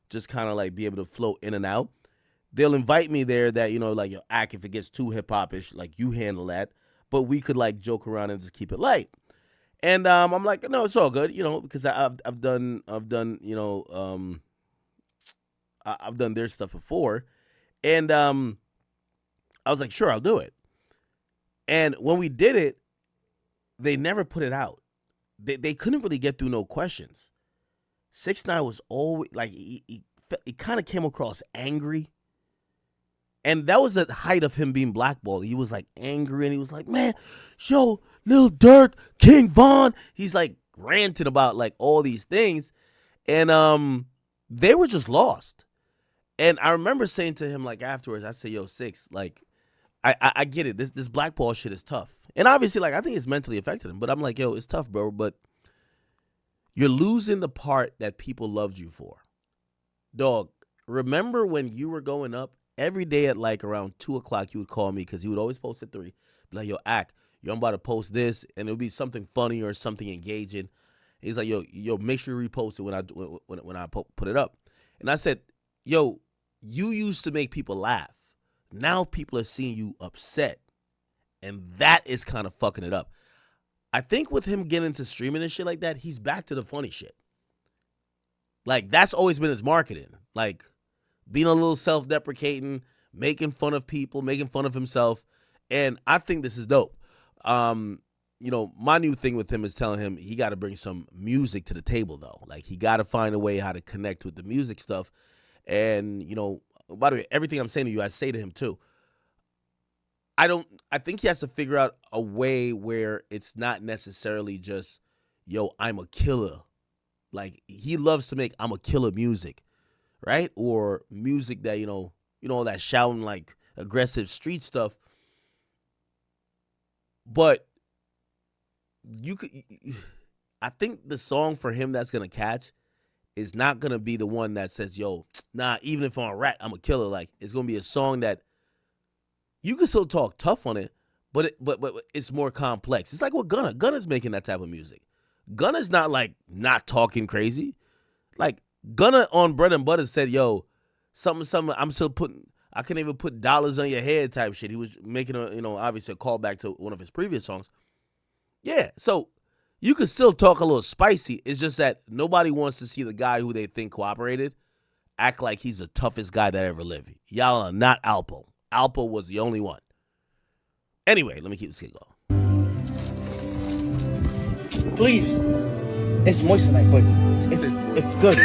just kind of like be able to float in and out, they'll invite me there that, you know, like, yo, act if it gets too hip-hop-ish, like, you handle that. But we could, like, joke around and just keep it light. And I'm like, no, it's all good, you know, because I've done, you know, I've done their stuff before. And I was like, sure, I'll do it. And when we did it, they never put it out. They couldn't really get through no questions. 6ix9ine was always, like, he kind of came across angry. And that was the height of him being blackballed. He was, like, angry, and he was like, man, yo, Lil Durk, King Von. He's, like, ranting about, like, all these things. And they were just lost. And I remember saying to him, like, afterwards, I said, yo, Six, like, I get it. This blackball shit is tough. And obviously, like, I think it's mentally affected him. But I'm like, yo, it's tough, bro. But you're losing the part that people loved you for. Dog, remember when you were going up? Every day at, like, around 2 o'clock, you would call me because he would always post at 3. Be like, yo, Act, yo, I'm about to post this. And it would be something funny or something engaging. He's like, yo, make sure you repost it when I put it up. And I said, yo, you used to make people laugh. Now people are seeing you upset. And that is kind of fucking it up. I think with him getting into streaming and shit like that, he's back to the funny shit. Like, that's always been his marketing. Like, being a little self-deprecating, making fun of people, making fun of himself. And I think this is dope. You know, my new thing with him is telling him he got to bring some music to the table, though. Like, he got to find a way how to connect with the music stuff. And, you know, by the way, everything I'm saying to you, I say to him, too. I think he has to figure out a way where it's not necessarily just, yo, I'm a killer. Like, he loves to make I'm a killer music, right? Or music that, you know, that shouting, like, aggressive street stuff. But I think the song for him that's going to catch is not going to be the one that says, yo, nah, even if I'm a rat, I'm a killer. Like, it's going to be a song that you can still talk tough on it, but it's more complex. It's like what Gunna. Gunna's making that type of music. Gunna's not, like, not talking crazy. Like, Gunna on Bread and Butter said, yo, something, I'm still putting, I can't even put dollars on your head type shit. He was making obviously a callback to one of his previous songs. Yeah, so you could still talk a little spicy. It's just that nobody wants to see the guy who they think cooperated act like he's the toughest guy that ever lived. Y'all are not Alpo. Alpo was the only one. Anyway, let me keep this shit going. Please. It's moist tonight, but it's good.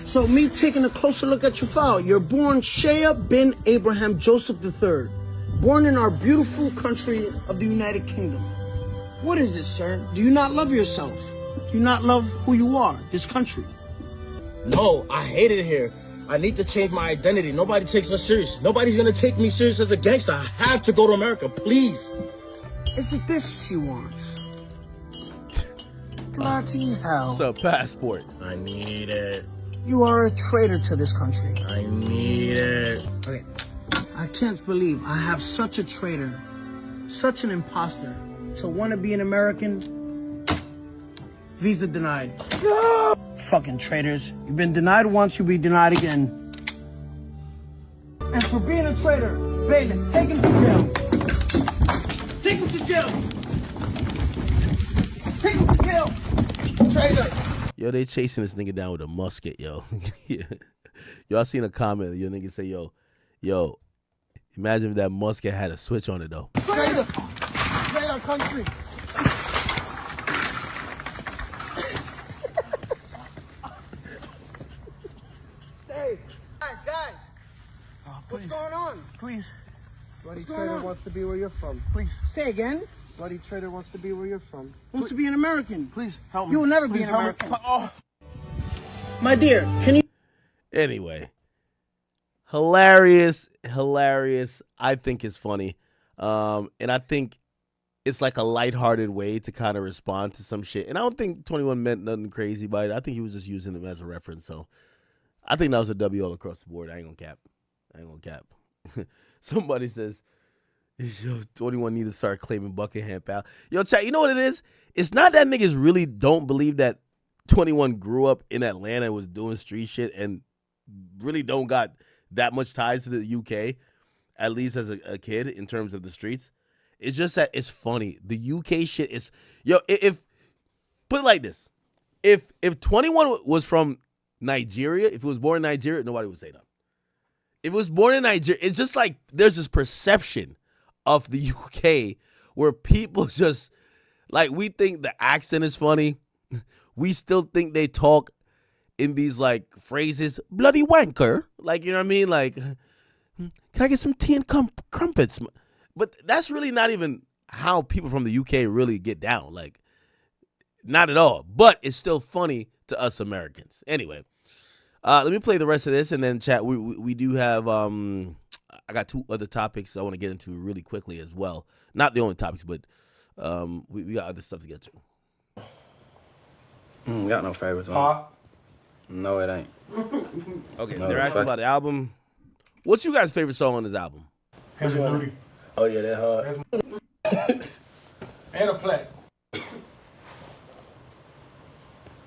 So me taking a closer look at your file, you're born Shea bin Abraham Joseph III, born in our beautiful country of the United Kingdom. What is it, sir? Do you not love yourself? Do you not love who you are, this country? No, I hate it here. I need to change my identity. Nobody takes us serious. Nobody's gonna take me serious as a gangster. I have to go to America, please. Is it this she wants? Bloody hell. It's a passport. I need it. You are a traitor to this country. I need it. Okay. I can't believe I have such a traitor, such an imposter, to want to be an American. Visa denied. No! Fucking traitors. You've been denied once, you'll be denied again. And for being a traitor, bailiff, take him to jail. Take him to jail. Take him to jail. Traitor. Yo, they chasing this nigga down with a musket, yo. Yo, I seen a comment. Your nigga say, yo, imagine if that musket had a switch on it, though. Traitor. Traitor country. Hey, guys. What's going on? Please. Bloody traitor wants to be where you're from. Please. Say again. Bloody traitor wants to be where you're from. Wants to be an American. Please help me. You will never be Please an help me. American. Oh. My dear, can you? Anyway, hilarious. I think it's funny. And I think it's like a lighthearted way to kind of respond to some shit. And I don't think 21 meant nothing crazy by it. I think he was just using it as a reference. So I think that was a W all across the board. I ain't gonna cap. Somebody says, yo, 21 need to start claiming Buckingham, pal. Yo, chat, you know what it is? It's not that niggas really don't believe that 21 grew up in Atlanta and was doing street shit and really don't got that much ties to the UK, at least as a kid in terms of the streets. It's just that it's funny. The UK shit is if put it like this. If 21 was from Nigeria, if it was born in Nigeria, nobody would say that. If it was born in Nigeria, it's just like there's this perception of the UK where people just like we think the accent is funny. We still think they talk in these like phrases, bloody wanker. Like, you know what I mean? Like, can I get some tea and crumpets? But that's really not even how people from the UK really get down. Like, not at all. But it's still funny to us Americans. Anyway, let me play the rest of this and then chat. We do have, I got 2 other topics I want to get into really quickly as well. Not the only topics, but we got other stuff to get to. Got no favorites on. No, it ain't. Okay, they're asking about the album. What's you guys' favorite song on this album? Heavy Duty. Oh yeah, that hard. And a plaque.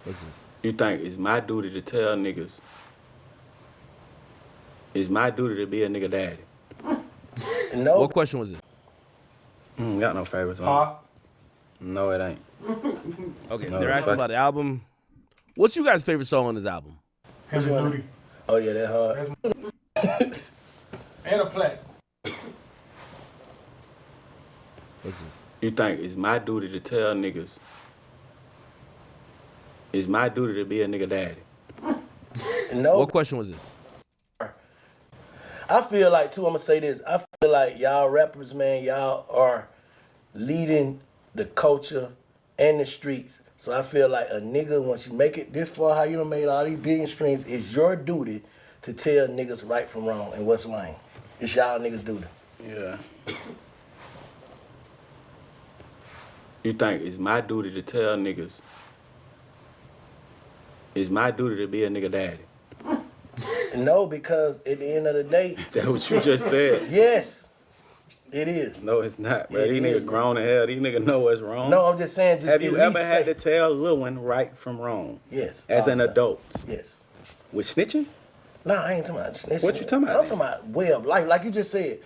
What's this? You think it's my duty to tell niggas? It's my duty to be a nigga daddy? No. What question was it? Got no favorites on. No, it ain't. Okay, they're asking about the album. What's you guys' favorite song on this album? Heavy Duty. Oh yeah, that hard. And a plaque. What's this? You think it's my duty to tell niggas? It's my duty to be a nigga daddy? No. What question was this? I feel like, too, I'm going to say this. I feel like y'all rappers, man, y'all are leading the culture and the streets. So I feel like a nigga, once you make it this far, how you done made all these billion streams, it's your duty to tell niggas right from wrong and what's lame. It's y'all niggas' duty. Yeah. You think it's my duty to tell niggas? It's my duty to be a nigga daddy? No, because at the end of the day... That's what you just said. Yes, it is. No, it's not, bro. These niggas grown as hell. These niggas know what's wrong. No, I'm just saying... Have you ever had to tell Lil one right from wrong? Yes. As an adult? Yes. With snitching? No, I ain't talking about snitching. What you talking about? I'm talking about way of life. Like you just said,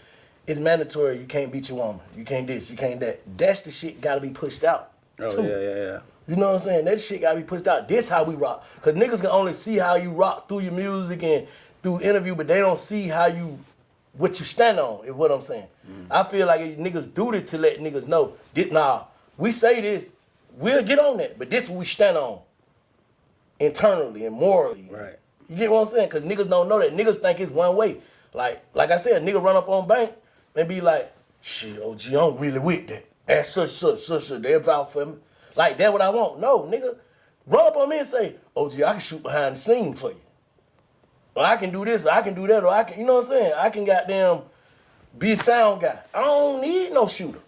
it's mandatory. You can't beat your woman. You can't this. You can't that. That's the shit got to be pushed out. Oh, too. yeah. You know what I'm saying? That shit got to be pushed out. This how we rock. Because niggas can only see how you rock through your music and through interview, but they don't see what you stand on, is what I'm saying. I feel like it's niggas' duty to let niggas know. Nah, we say this, we'll get on that, but this is what we stand on. Internally and morally. Right. You get what I'm saying? Because niggas don't know that. Niggas think it's one way. Like I said, a nigga run up on bank and be like, shit, OG, I'm really with that. Ask such, they vouch for me. Like, that's what I want. No, nigga, run up on me and say, OG, I can shoot behind the scene for you. Or I can do this, or I can do that, or I can, you know what I'm saying? I can goddamn be a sound guy. I don't need no shooter.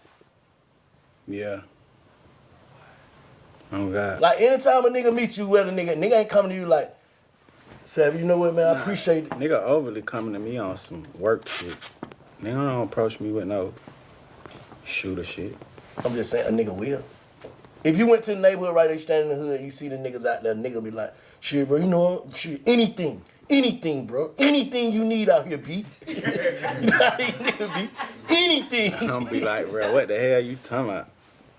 Yeah. Oh, God. Like, anytime a nigga meet you with a nigga ain't coming to you like, Sav, you know what, man, I appreciate it. Nigga overly coming to me on some work shit. Nigga don't approach me with no shooter shit. I'm just saying, a nigga will. If you went to the neighborhood right there, standing in the hood, and you see the niggas out there, nigga be like, shit, bro, you know, shit, anything, bro. Anything you need out here, B. Nigga, B. Anything. I'm be like, bro, what the hell you talking about?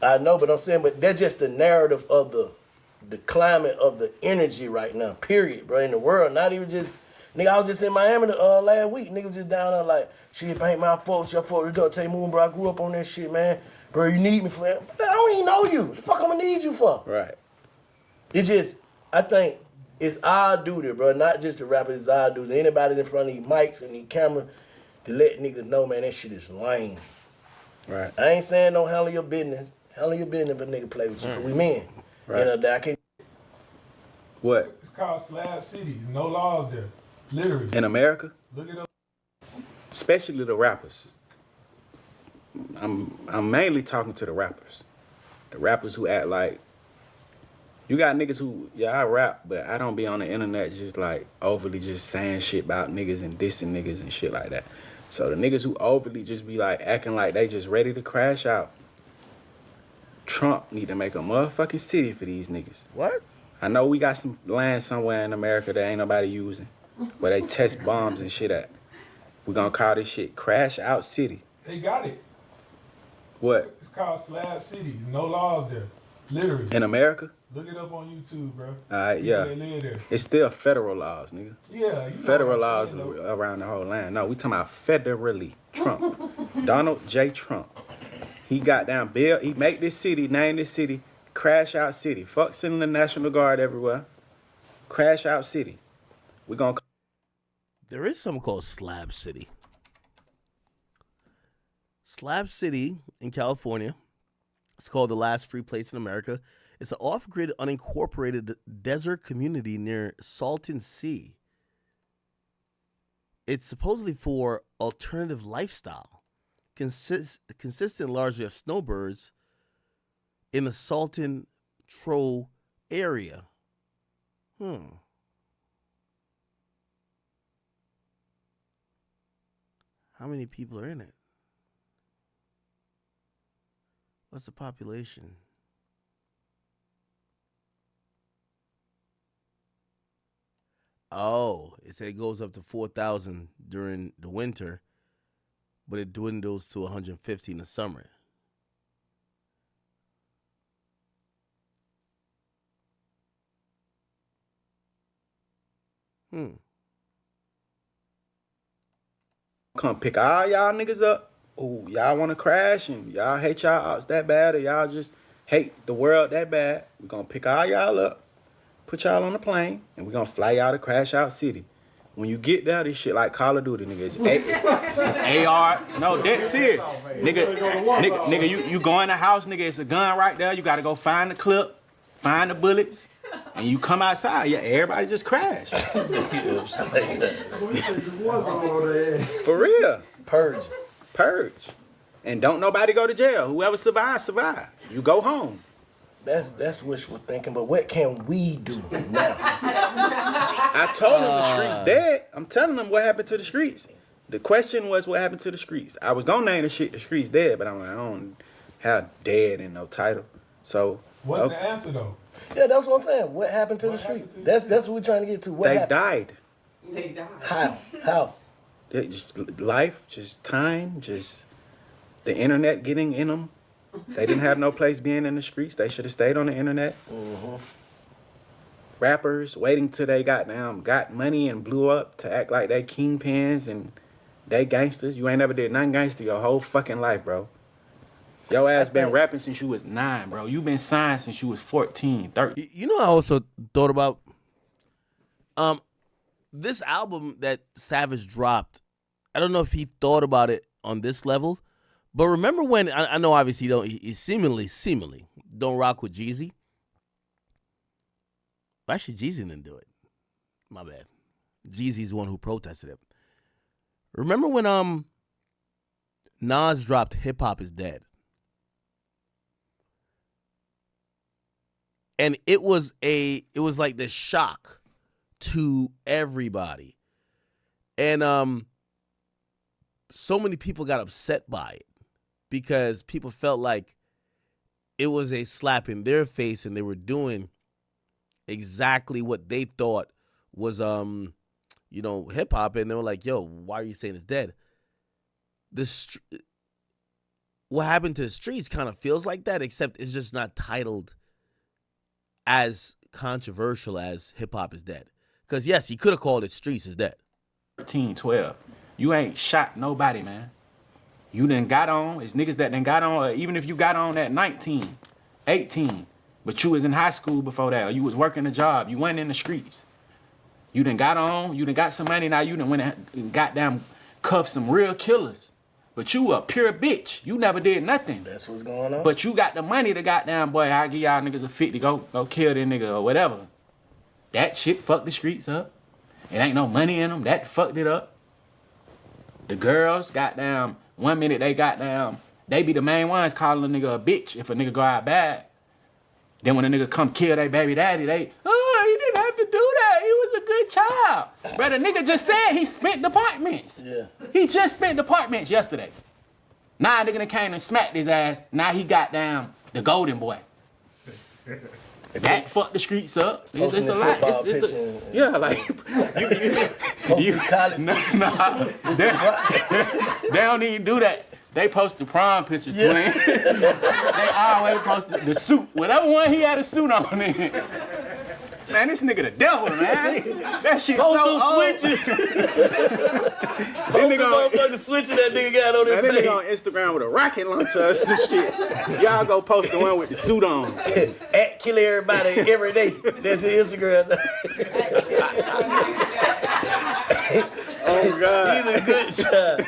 I know, but I'm saying, but that's just the narrative of the climate of the energy right now, period, bro, in the world. Not even just, nigga, I was just in Miami last week. Nigga was just down there like, shit, if ain't my fault, your fault. Tell you, Moon, bro, I grew up on that shit, man. Bro, you need me for that. I don't even know you. The fuck I'm gonna need you for? Right. It's just, I think it's our duty, bro, not just the rappers, it's our duty. Anybody in front of these mics and these cameras to let niggas know, man, that shit is lame. Right. I ain't saying don't handle your business. Handle your business if a nigga play with you, because we men. Right. You know, I can't. What? It's called Slab City. There's no laws there. Literally. In America? Look it up. Especially the rappers. I'm mainly talking to the rappers. The rappers who act like, you got niggas who, yeah, I rap, but I don't be on the internet just like overly just saying shit about niggas and dissing niggas and shit like that. So the niggas who overly just be like acting like they just ready to crash out, Trump need to make a motherfucking city for these niggas. What? I know we got some land somewhere in America that ain't nobody using, where they test bombs and shit at. We're gonna call this shit Crash Out City. They got it. What? It's called Slab City. There's no laws there. Literally. In America? Look it up on YouTube, bro. Alright, yeah. They live there. It's still federal laws, nigga. Yeah, you Federal know laws around the whole land. No, we talking about federally. Trump. Donald J. Trump. He got down, he made this city, named this city Crash Out City. Fuck sending the National Guard everywhere. Crash Out City. We gonna... There is something called Slab City. Slab City in California. It's called the last free place in America. It's an off-grid, unincorporated desert community near Salton Sea. It's supposedly for alternative lifestyle, consistent largely of snowbirds in the Salton Trow area. How many people are in it? What's the population? Oh, it said it goes up to 4,000 during the winter, but it dwindles to 150 in the summer. Come pick all y'all niggas up. Oh, y'all want to crash and y'all hate y'all ops that bad, or y'all just hate the world that bad. We're going to pick all y'all up, put y'all on a plane, and we're going to fly y'all to Crash Out City. When you get there, this shit like Call of Duty, nigga. It's AR. No, that's serious. Nigga, you go in the house, nigga, it's a gun right there. You got to go find the clip, find the bullets, and you come outside. Yeah, everybody just crash. For real. Purge. And don't nobody go to jail. Whoever survives. You go home. That's wishful thinking, but what can we do now? I told them the streets dead. I'm telling them what happened to the streets. The question was what happened to the streets. I was gonna name the shit the streets dead, but I'm like, I don't have dead in no title. So what's the answer though? Yeah, that's what I'm saying. What happened to the streets? That's what we're trying to get to. What they happened? died. How? Just life, just time, just the internet getting in them. They didn't have no place being in the streets. They should have stayed on the internet. Rappers waiting till they got money and blew up to act like they kingpins and they gangsters. You ain't never did nothing gangster your whole fucking life, bro. Your ass been rapping since you was 9, bro. You been signed since you was 14, 13. You know, I also thought about this album that Savage dropped. I don't know if he thought about it on this level, but remember when I know obviously he seemingly don't rock with Jeezy. Actually, Jeezy didn't do it. My bad. Jeezy's the one who protested it. Remember when Nas dropped Hip Hop Is Dead? And it was like this shock to everybody. And so many people got upset by it because people felt like it was a slap in their face and they were doing exactly what they thought was hip hop, and they were like, yo, why are you saying it's dead? What happened to the streets kind of feels like that, except it's just not titled as controversial as Hip Hop Is Dead. Because yes, he could have called it Streets Is Dead. 13, 12. You ain't shot nobody, man. You done got on. It's niggas that done got on, or even if you got on at 19, 18, but you was in high school before that, or you was working a job, you went in the streets. You done got on, you done got some money, now you done went and got down, cuffed some real killers. But you a pure bitch. You never did nothing. That's what's going on. But you got the money to goddamn, boy, I'll give y'all niggas a 50, go kill that nigga or whatever. That shit fucked the streets up. It ain't no money in them. That fucked it up. The girls, goddamn, 1 minute they goddamn, they be the main ones calling a nigga a bitch if a nigga go out bad. Then when a nigga come kill their baby daddy, he didn't have to do that. He was a good child. But the nigga just said he spent departments. Yeah. He just spent departments yesterday. Now a nigga done came and smacked his ass. Now he got down the golden boy. That fucked the streets up. It's Posting a the lot. football It's picture and- yeah, like you college nah, they don't even do that. They post the prom picture, twin. They always post the suit. Whatever one he had a suit on in. Man, this nigga the devil, man. That shit so old. Switches. Motherfucking switches that nigga got on his That face. nigga on Instagram with a rocket launcher or some shit. Y'all go post the one with the suit on. At kill everybody every day. That's his Instagram. Oh God. He's a good child.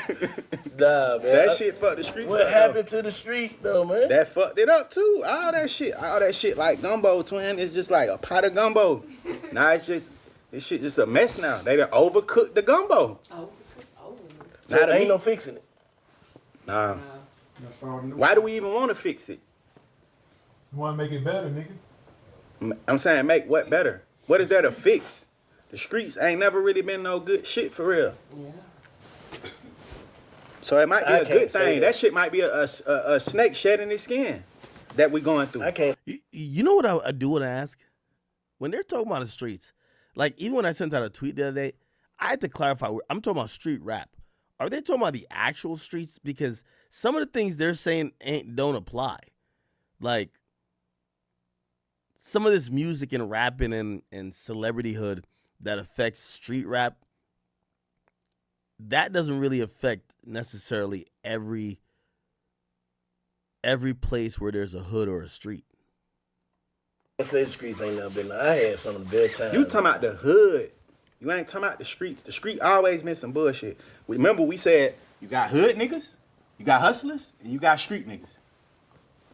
Nah, man. That shit fucked the streets up. What happened to the street though, man? That fucked it up too. All that shit like gumbo, twin. It's just like a pot of gumbo. Now this shit just a mess now. They done overcooked the gumbo. So there ain't no fixing it. Nah. Why do we even want to fix it? You want to make it better, nigga? I'm saying make what better? What is there to fix? The streets ain't never really been no good shit for real. Yeah. So it might be a good thing. That shit might be a snake shedding its skin that we going through. I can't. You know what I do want to ask? When they're talking about the streets, like even when I sent out a tweet the other day, I had to clarify. I'm talking about street rap. Are they talking about the actual streets? Because some of the things they're saying don't apply. Like some of this music and rapping and celebrityhood that affects street rap, that doesn't really affect necessarily every place where there's a hood or a street. I say the streets ain't never been. I had some of the bad times. You talking about the hood. You ain't talking about the streets. The street always been some bullshit. Remember we said you got hood niggas, you got hustlers, and you got street niggas.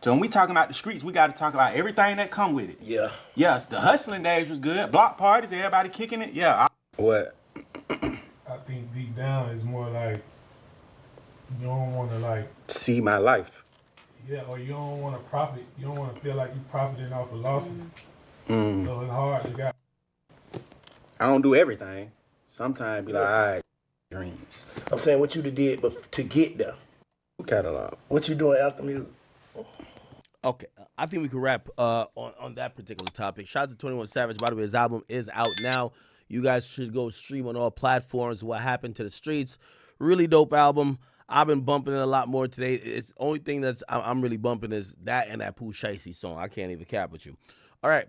So when we talking about the streets, we got to talk about everything that come with it. Yeah. Yes, the hustling days was good. Block parties, everybody kicking it. Yeah. What? I think deep down it's more like you don't want to like see my life. Yeah, or you don't want to profit. You don't want to feel like you profiting off of losses. Mm. So it's hard to get. I don't do everything. Sometimes be like, all right, dreams. I'm saying what you did, but to get there. Catalog. What you doing after music? Okay, I think we can wrap on that particular topic. Shout out to 21 Savage. By the way, his album is out now. You guys should go stream on all platforms. What Happened to the Streets. Really dope album. I've been bumping it a lot more today. It's the only thing I'm really bumping is that and that Pooh Shicey song. I can't even cap with you. All right,